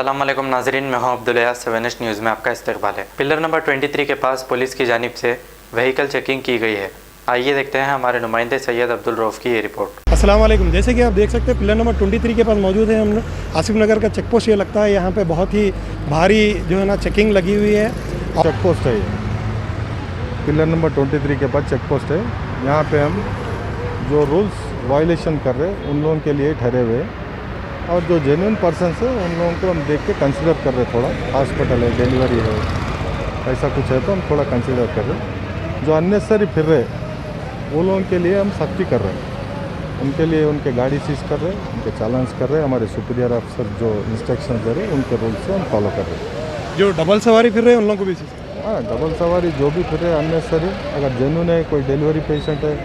अस्सलाम वालेकुम नाजरीन, मैं हूं अब्दुल 7 न्यूज़ में आपका इस्तकबाल है। पिलर नंबर 23 के पास पुलिस की जानिब से व्हीकल चेकिंग की गई है। आइए देखते हैं हमारे नुमाइंदे सैयद अब्दुल रऊफ़ की ये रिपोर्ट। अस्सलाम वालेकुम। जैसे कि आप देख सकते हैं पिलर नंबर 23 के पास मौजूद है हम आसिफ नगर का चेक पोस्ट। ये लगता है यहाँ पे बहुत ही भारी जो है ना चेकिंग लगी हुई है। चेक पोस्ट है ये पिलर नंबर 23 के पास चेक पोस्ट है। यहाँ पे हम जो रूल्स वायलेशन कर रहे हैं उन लोगों के लिए ठहरे हुए हैं और जो जेन्युइन पर्सन्स है उन लोगों को हम देख के कंसिडर कर रहे हैं। थोड़ा हॉस्पिटल है, डिलीवरी है, ऐसा कुछ है तो हम थोड़ा कंसिडर कर रहे हैं। जो अननेसेसरी फिर रहे वो लोगों के लिए हम सख्ती कर रहे हैं। उनके लिए उनके गाड़ी सीज कर रहे हैं, उनके चालान्स कर रहे हैं। हमारे सुपीरियर अफसर जो इंस्ट्रक्शन दे रहे हैं उनके रूल्स से हम फॉलो कर रहे हैं। जो डबल सवारी फिर रहे हैं उन लोगों को भी हाँ, डबल सवारी जो भी फिर रहे अननेसेसरी, अगर जेन्युइन है, कोई डिलीवरी पेशेंट है,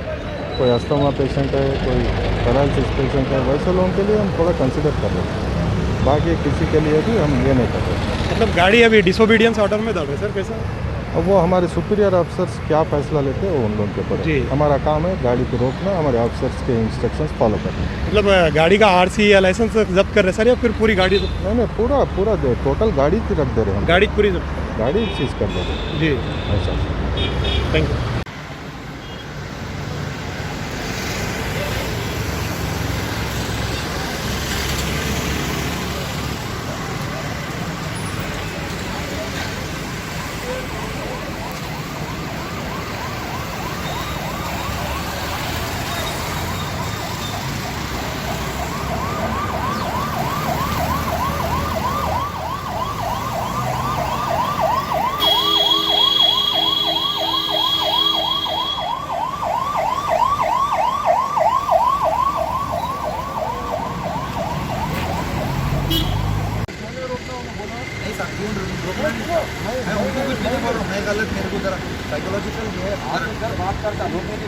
कोई अस्थमा पेशेंट है, कोई पैरालिसिस पेशेंट है, वैसे लोगों के लिए हम थोड़ा कंसिडर कर रहे हैं। बाकी किसी के लिए भी हम ये नहीं कर रहे। मतलब गाड़ी अभी डिसोबीडियंस ऑर्डर में दौड़ रहे सर, कैसा? अब वो हमारे सुपीरियर अफसर्स क्या फैसला लेते हैं वो उन लोगों के ऊपर है। हमारा काम है गाड़ी को रोकना, हमारे अफसर्स के इंस्ट्रक्शंस फॉलो करना। मतलब गाड़ी का आरसी या लाइसेंस जब्त कर रहे सर या फिर पूरी गाड़ी? नहीं, पूरा टोटल गाड़ी की रख दे रहे हैं। गाड़ी पूरी गाड़ी चीज़ कर दे रहे जी। ऐसा। Thank you. मैं उनको कुछ नहीं बोल रहा हूँ, मैं गलत, मेरे को जरा साइकोलॉजिकल है। सर बात करता रोकने की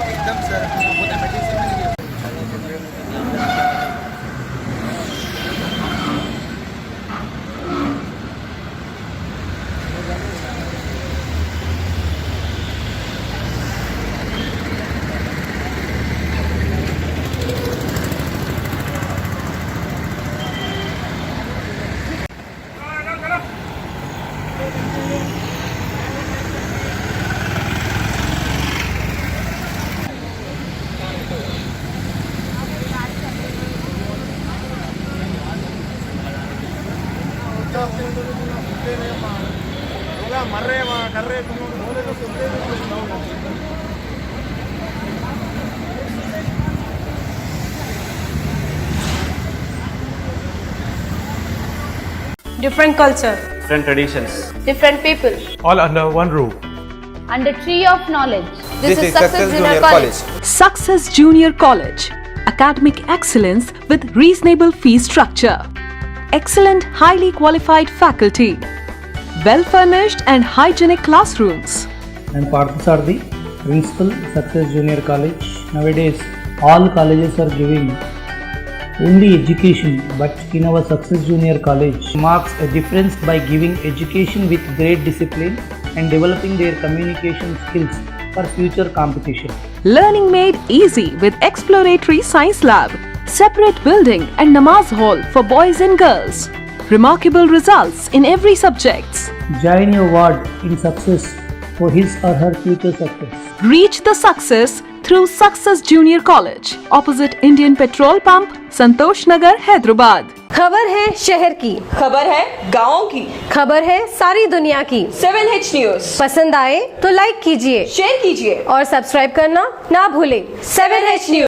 एकदम सर मर रहे वहाँ कर रहे, तुम लोग बोले तो सुनते Different culture, different traditions, different people, all under one roof. under tree of knowledge. This is Success Junior College. Success Junior College. Academic excellence with reasonable fee structure. Excellent, highly qualified faculty. Well-furnished and hygienic classrooms. I am Parthasarthi, Principal, Success Junior College. Nowadays, all colleges are giving only education, but in our Success Junior College marks a difference by giving education with great discipline and developing their communication skills for future competition. Learning made easy with exploratory science lab, separate building and namaz hall for boys and girls. Remarkable results in every subjects. Join your ward in success for his or her future success. Reach the success through Success Junior College, opposite Indian Petrol Pump, Santosh Nagar, Hyderabad. खबर है शहर की, खबर है गाँव की, खबर है सारी दुनिया की। 7H न्यूज़ पसंद आए तो लाइक कीजिए, शेयर कीजिए और सब्सक्राइब करना ना भूलें। 7H news.